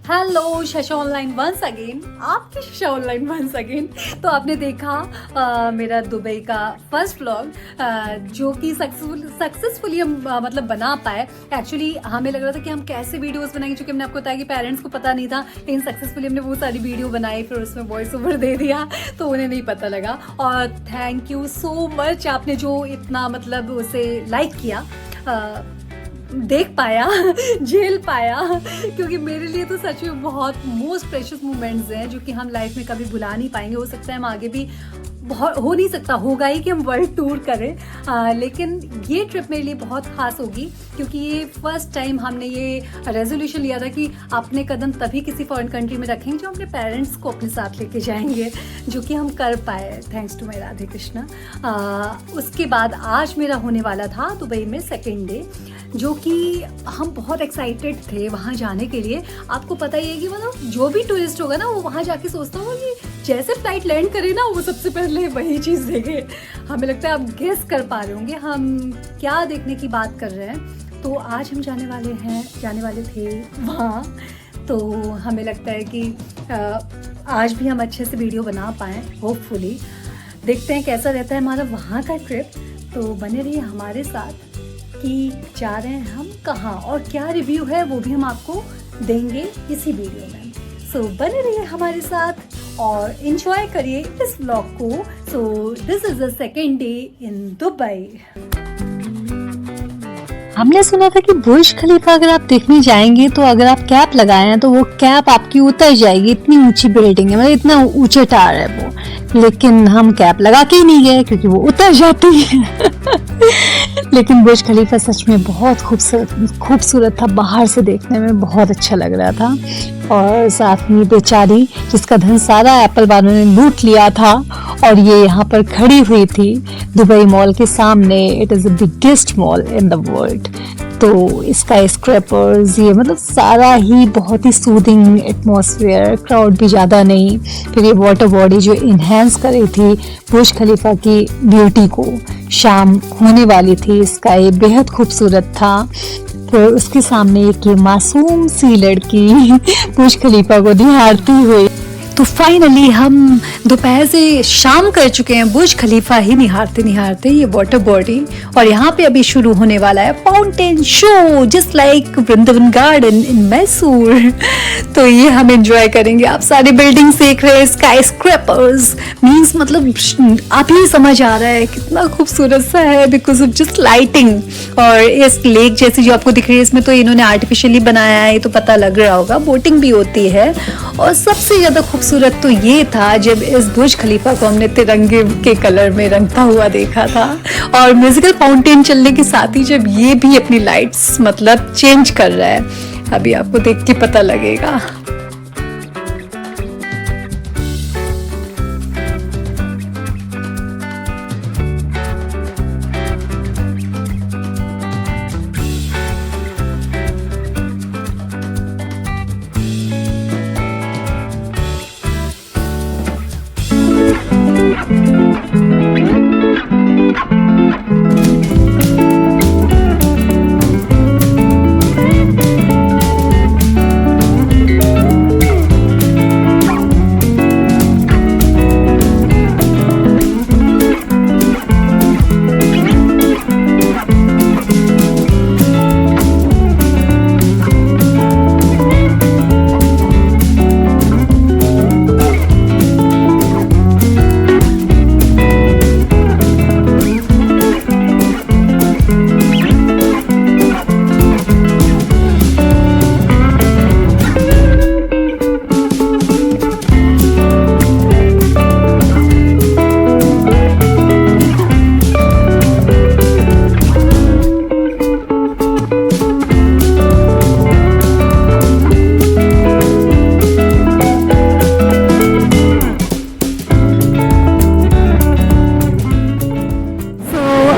Hello शशा online once again, आपकी शशा online once again. तो आपने देखा मेरा दुबई का फर्स्ट व्लॉग जो कि सक्सेसफुली हम मतलब बना पाए। एक्चुअली हमें लग रहा था कि हम कैसे वीडियोस बनाएंगे, क्योंकि हमने आपको बताया कि पेरेंट्स को पता नहीं था, लेकिन सक्सेसफुली हमने वो सारी वीडियो बनाई, फिर उसमें वॉइस ओवर दे दिया तो उन्हें नहीं पता लगा। और थैंक यू सो मच, आपने जो इतना मतलब उसे लाइक किया, देख पाया झेल पाया, क्योंकि मेरे लिए तो सच में बहुत मोस्ट प्रेशियस मोमेंट्स हैं जो कि हम लाइफ में कभी भुला नहीं पाएंगे। हो सकता है हम आगे भी बहुत हो नहीं सकता होगा ही कि हम वर्ल्ड टूर करें, लेकिन ये ट्रिप मेरे लिए बहुत ख़ास होगी, क्योंकि ये फर्स्ट टाइम हमने ये रेजोल्यूशन लिया था कि अपने कदम तभी किसी फॉरेन कंट्री में रखेंगे जो अपने पेरेंट्स को अपने साथ लेके जाएंगे, जो कि हम कर पाए thanks to my Radhe Krishna. उसके बाद आज मेरा होने वाला था दुबई में सेकेंड डे, जो कि हम बहुत एक्साइटेड थे वहाँ जाने के लिए। आपको पता ही है कि मतलब जो भी टूरिस्ट होगा ना वो वहाँ जाके सोचता होगा कि जैसे फ्लाइट लैंड करे ना वो सबसे पहले वही चीज़ देखे। हमें लगता है आप गेस कर पा रहे होंगे हम क्या देखने की बात कर रहे हैं। तो आज हम जाने वाले थे वहाँ, तो हमें लगता है कि आज भी हम अच्छे से वीडियो बना पाएँ होपफुली। देखते हैं कैसा रहता है हमारा वहाँ का ट्रिप। तो बने रहिए हमारे साथ कि जा रहे हैं हम कहाँ और क्या रिव्यू है वो भी हम आपको देंगे इसी वीडियो में। सो बने रहिए हमारे साथ और एंजॉय करिए इस व्लॉग को। So this is the second day in Dubai. हमने सुना था कि बुर्ज खलीफा अगर आप देखने जाएंगे तो अगर आप कैप लगाए हैं तो वो कैप आपकी उतर जाएगी, इतनी ऊंची बिल्डिंग है, मतलब इतना ऊंचे टावर है वो। लेकिन हम कैप लगा के ही नहीं गए क्योंकि वो उतर जाती है लेकिन बुर्ज खलीफा सच में बहुत खूबसूरत था, बाहर से देखने में बहुत अच्छा लग रहा था। और साथ में बेचारी जिसका धन सारा एप्पल वालों ने लूट लिया था और ये यहाँ पर खड़ी हुई थी दुबई मॉल के सामने। It is the biggest mall in the world. तो इसका स्क्रैपर्स ये मतलब सारा ही बहुत ही सूदिंग एटमॉस्फेयर, क्राउड भी ज़्यादा नहीं। फिर ये वाटर बॉडी जो इन्हेंस कर रही थी बुर्ज खलीफा की ब्यूटी को, शाम होने वाली थी, इसका ये बेहद खूबसूरत था। फिर उसके सामने एक ये मासूम सी लड़की बुर्ज खलीफा को निहारती हुई। तो फाइनली हम दोपहर से शाम कर चुके हैं, बुर्ज खलीफा ही निहारते निहारते ये वाटर बॉडी। और यहाँ पे अभी शुरू होने वाला है fountain show just like Vrindavan garden इन मैसूर। तो ये हम एंजॉय करेंगे। आप सारी बिल्डिंग्स देख रहे हैं, स्काई स्क्रैपर्स मीन्स मतलब आप ही समझ आ रहा है कितना खूबसूरत सा है बिकॉज ऑफ जस्ट लाइटिंग। और इस लेक जैसी जो आपको दिख रही है इसमें तो इन्होंने आर्टिफिशियली बनाया है, ये तो पता लग रहा होगा। बोटिंग भी होती है और सबसे ज़्यादा खूबसूरत तो ये था जब इस बुर्ज खलीफा को हमने तिरंगे के कलर में रंगता हुआ देखा था। और म्यूजिकल फाउंटेन चलने के साथ ही जब ये भी अपनी लाइट्स मतलब चेंज कर रहा है, अभी आपको देख के पता लगेगा।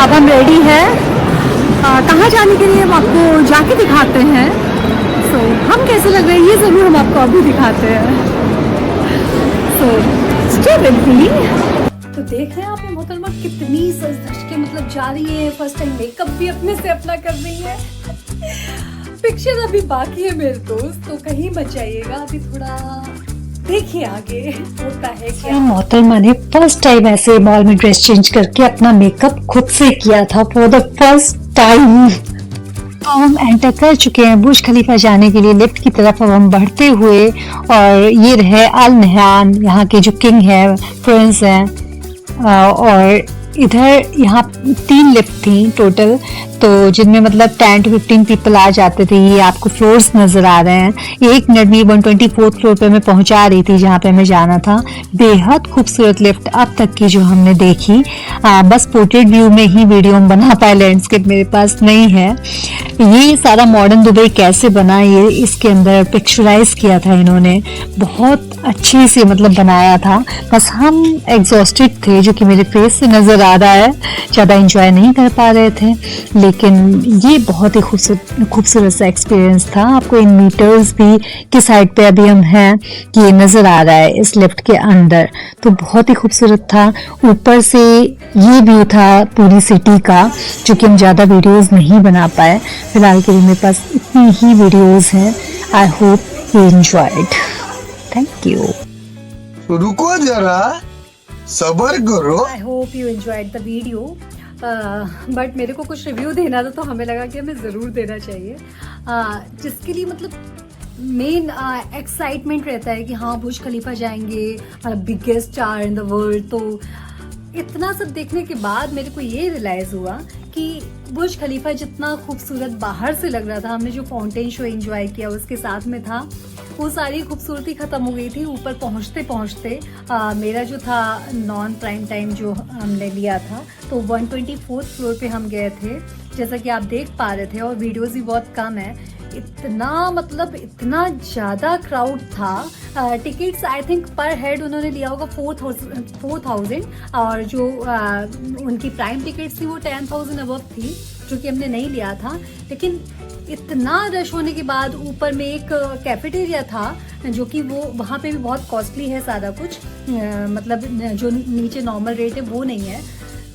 अब हम रेडी हैं कहाँ जाने के लिए हम आपको जाके दिखाते हैं। सो हम कैसे लग रहे हैं ये ज़रूर हम आपको अभी दिखाते हैं। So stay with me. तो देख रहे हैं आप ये मोहतरमा कितनी सज धज के मतलब जा रही है, फर्स्ट टाइम मेकअप भी अपने से अपना कर रही है। पिक्चर अभी बाकी है मेरे दोस्त, तो कहीं मत जाइएगा, अभी थोड़ा देखिए आगे होता है क्या। मोहतरमा ने फर्स्ट टाइम ऐसे मॉल में ड्रेस चेंज करके अपना मेकअप खुद से किया था फॉर द फर्स्ट टाइम। तो हम एंटर कर चुके हैं बुर्ज खलीफा जाने के लिए लिफ्ट की तरफ। अब हम बढ़ते हुए, और ये रहे अल नहयान, यहाँ के जो किंग है, प्रिंस हैं, और इधर यहाँ 3 लिफ्ट थी टोटल, तो जिनमें मतलब 10 to 15 पीपल आ जाते थे। ये आपको फ्लोर्स नजर आ रहे हैं। 1 मिनट में 124th फ्लोर पे मैं पहुंचा रही थी जहाँ पे हमें जाना था। बेहद खूबसूरत लिफ्ट अब तक की जो हमने देखी। बस पोर्ट्रेट व्यू में ही वीडियो हम बना पाए, लैंडस्केप मेरे पास नहीं है। ये सारा मॉडर्न दुबई कैसे बना, ये इसके अंदर पिक्चराइज किया था इन्होंने, बहुत अच्छे से मतलब बनाया था। बस हम एग्जॉस्टेड थे, जो कि मेरे फेस से नजर आ रहा है, ज़्यादा इंजॉय नहीं कर पा रहे थे, लेकिन ये बहुत ही खूबसूरत सा एक्सपीरियंस था। आपको इन मीटर्स भी किस साइड पे अभी हम हैं ये नज़र आ रहा है इस लिफ्ट के अंदर, तो बहुत ही खूबसूरत था। ऊपर से ये व्यू था पूरी सिटी का, जो कि हम ज़्यादा वीडियोस नहीं बना पाए। फिलहाल के लिए मेरे पास इतनी ही वीडियोस हैं। I hope you enjoyed. Thank you. रुको जरा, सबर करो। I hope you enjoyed the video, but मेरे को कुछ रिव्यू देना था, तो हमें लगा कि हमें ज़रूर देना चाहिए, जिसके लिए मतलब मेन एक्साइटमेंट रहता है कि हाँ बुर्ज खलीफा जाएंगे, biggest tower in the world. तो इतना सब देखने के बाद मेरे को ये रियलाइज़ हुआ कि बुर्ज खलीफा जितना खूबसूरत बाहर से लग रहा था, हमने जो फाउंटेन शो एंजॉय किया उसके साथ में था, वो सारी खूबसूरती ख़त्म हो गई थी ऊपर पहुंचते पहुंचते। मेरा जो था नॉन प्राइम टाइम जो हमने लिया था, तो 124th फ्लोर पे हम गए थे, जैसा कि आप देख पा रहे थे, और वीडियोस भी बहुत कम है। इतना मतलब इतना ज़्यादा क्राउड था। टिकट्स आई थिंक पर हेड उन्होंने लिया होगा 4,000, और जो उनकी प्राइम टिकट्स थी वो 10,000 अबव थी, जो कि हमने नहीं लिया था। लेकिन इतना रश होने के बाद ऊपर में एक कैफेटेरिया था, जो कि वो वहाँ पे भी बहुत कॉस्टली है सारा कुछ, मतलब जो नीचे नॉर्मल रेट है वो नहीं है।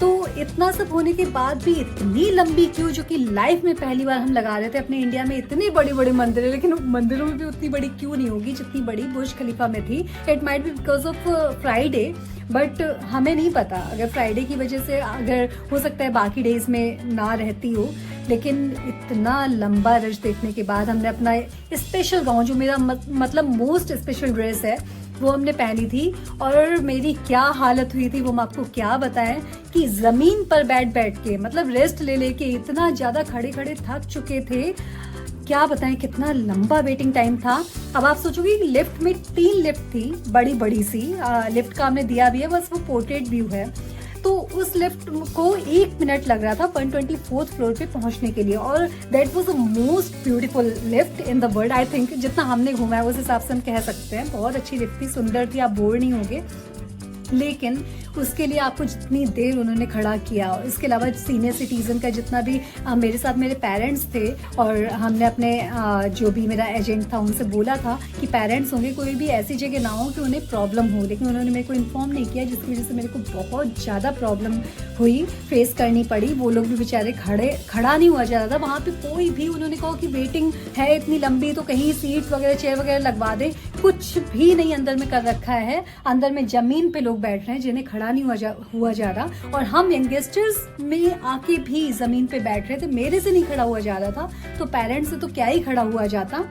तो इतना सब होने के बाद भी इतनी लंबी क्यू, जो कि लाइफ में पहली बार हम लगा रहे थे। अपने इंडिया में इतने बड़े बड़े मंदिर है, लेकिन मंदिरों में भी उतनी बड़ी क्यू नहीं होगी जितनी बड़ी बुर्ज खलीफा में थी। It might be because of Friday, but हमें नहीं पता, अगर फ्राइडे की वजह से अगर हो सकता है बाकी डेज में ना रहती हो। लेकिन इतना लंबा रश देखने के बाद हमने अपना स्पेशल गाउन, जो मेरा मतलब मोस्ट स्पेशल ड्रेस है, वो हमने पहनी थी। और मेरी क्या हालत हुई थी वो मैं आपको क्या बताएं, कि ज़मीन पर बैठ के मतलब रेस्ट ले लेके इतना ज़्यादा खड़े खड़े थक चुके थे, क्या बताएं कितना लंबा वेटिंग टाइम था। अब आप सोचोगे कि लिफ्ट में 3 लिफ्ट थी, बड़ी बड़ी सी लिफ्ट का हमने दिया भी है, बस वो पोर्ट्रेट व्यू है। तो उस लिफ्ट को 1 मिनट लग रहा था 124th फ्लोर पे पहुंचने के लिए, और that was the most beautiful lift in the world. I think जितना हमने घूमा है उस हिसाब से हम कह सकते हैं, बहुत अच्छी लिफ्ट थी, सुंदर थी, आप बोर नहीं होगे। लेकिन उसके लिए आपको जितनी देर उन्होंने खड़ा किया, और इसके अलावा सीनियर सिटीज़न का जितना भी मेरे साथ मेरे पेरेंट्स थे, और हमने अपने जो भी मेरा एजेंट था उनसे बोला था कि पेरेंट्स होंगे, कोई भी ऐसी जगह ना हो कि उन्हें प्रॉब्लम हो, लेकिन उन्होंने मेरे को इन्फॉर्म नहीं किया, जिसकी वजह से मेरे को बहुत ज़्यादा प्रॉब्लम हुई, फेस करनी पड़ी। वो लोग भी बेचारे खड़ा नहीं हुआ जा रहा था वहाँ पे कोई भी। उन्होंने कहा कि वेटिंग है इतनी लंबी, तो कहीं सीट वगैरह चेयर वगैरह लगवा दे, कुछ भी नहीं अंदर में कर रखा है। अंदर में ज़मीन पे लोग बैठ रहे हैं जिन्हें खड़ा नहीं हुआ जा रहा, और हम यंगस्टर्स में आके भी ज़मीन पे बैठ रहे थे, मेरे से नहीं खड़ा हुआ जा रहा था, तो पेरेंट्स से तो क्या ही खड़ा हुआ जाता।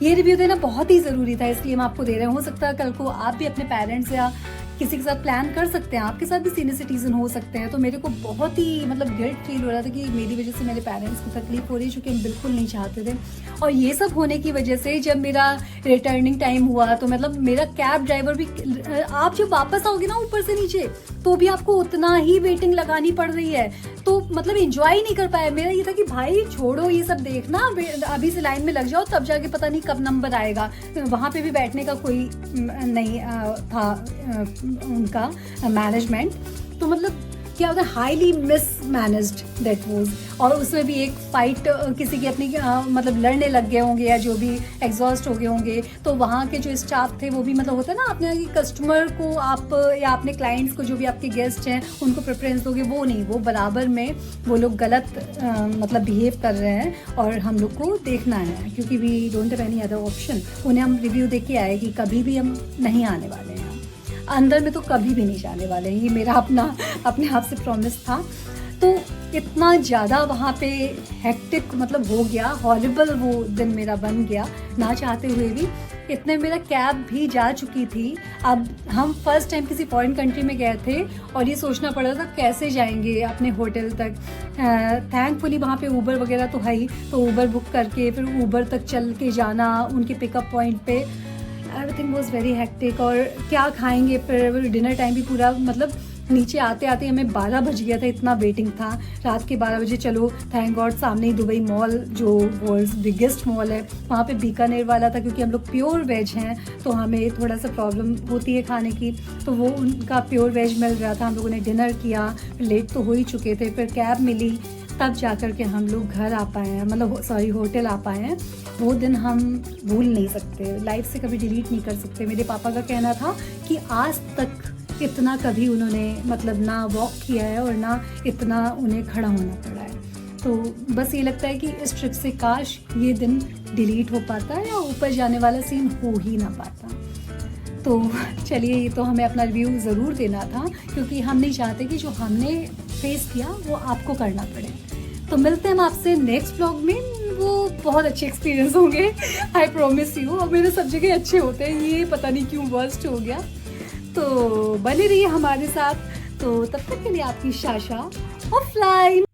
ये रिव्यू देना बहुत ही ज़रूरी था, इसलिए मैं आपको दे रहा हूँ। हो सकता है कल को आप भी अपने पेरेंट्स या किसी के साथ प्लान कर सकते हैं, आपके साथ भी सीनियर सिटीजन हो सकते हैं। तो मेरे को बहुत ही मतलब गिल्ट फील हो रहा था कि मेरी वजह से मेरे पेरेंट्स को तकलीफ हो रही है, जो कि हम बिल्कुल नहीं चाहते थे। और ये सब होने की वजह से जब मेरा रिटर्निंग टाइम हुआ, तो मतलब मेरा कैब ड्राइवर भी, आप जब वापस आओगे ना ऊपर से नीचे, तो भी आपको उतना ही वेटिंग लगानी पड़ रही है, तो मतलब एंजॉय ही नहीं कर पाया। मेरा ये था कि भाई छोड़ो ये सब देखना, अभी से लाइन में लग जाओ, तब जाके पता नहीं कब नंबर आएगा। वहाँ पे भी बैठने का कोई नहीं था उनका मैनेजमेंट, तो मतलब क्या होता है, हाईली मिसमैनेज्ड दैट वाज। और उसमें भी एक फाइट किसी की अपनी मतलब लड़ने लग गए होंगे या जो भी एग्जॉस्ट हो गए होंगे, तो वहाँ के जो स्टाफ थे वो भी मतलब होता है ना, आपने कस्टमर को आप या अपने क्लाइंट्स को, जो भी आपके गेस्ट हैं उनको प्रेफरेंस दोगे, वो नहीं, वो बराबर में वो लोग गलत मतलब बिहेव कर रहे हैं और हम लोग को देखना है, क्योंकि we don't have any other option. उन्हें हम रिव्यू देख के आए कि कभी भी हम नहीं आने वाले हैं, अंदर में तो कभी भी नहीं जाने वाले हैं, ये मेरा अपने आप से प्रॉमिस था। तो इतना ज़्यादा वहाँ पे हेक्टिक मतलब हो गया, हॉरिबल वो दिन मेरा बन गया, ना चाहते हुए भी। इतने मेरा कैब भी जा चुकी थी। अब हम फर्स्ट टाइम किसी फॉरेन कंट्री में गए थे और ये सोचना पड़ रहा था कैसे जाएंगे अपने होटल तक। थैंकफुली वहाँ पे ऊबर वगैरह तो है ही, तो ऊबर बुक करके फिर ऊबर तक चल के जाना उनके पिकअप पॉइंट पे। Everything was very hectic. और क्या खाएंगे, फिर डिनर टाइम भी पूरा मतलब नीचे आते आते हमें 12 बज गया था, इतना वेटिंग था। रात के 12 बजे चलो, थैंक गॉड सामने ही दुबई मॉल जो वर्ल्ड्स बिगेस्ट मॉल है, वहाँ पे बीकानेर वाला था। क्योंकि हम लोग प्योर वेज हैं तो हमें थोड़ा सा प्रॉब्लम होती है खाने की, तो वो उनका प्योर वेज मिल रहा था। हम लोगों ने डिनर किया, लेट तो हो ही चुके थे, फिर कैब मिली, तब जा कर के हम लोग घर आ पाए हैं, मतलब सॉरी होटल आ पाए हैं। वो दिन हम भूल नहीं सकते, लाइफ से कभी डिलीट नहीं कर सकते। मेरे पापा का कहना था कि आज तक इतना कभी उन्होंने मतलब ना वॉक किया है और ना इतना उन्हें खड़ा होना पड़ा है। तो बस ये लगता है कि इस ट्रिप से काश ये दिन डिलीट हो पाता या ऊपर जाने वाला सीन हो ही ना पाता। तो चलिए, ये तो हमें अपना रिव्यू ज़रूर देना था, क्योंकि हम नहीं चाहते कि जो हमने फेस किया वो आपको करना पड़े। तो मिलते हैं हम आपसे नेक्स्ट व्लॉग में। वो बहुत अच्छे एक्सपीरियंस होंगे, आई प्रॉमिस यू। और मेरे सब जगह अच्छे होते हैं, ये पता नहीं क्यों वर्स्ट हो गया। तो बने रहिए हमारे साथ। तो तब तक के लिए आपकी शाशा ऑफलाइन।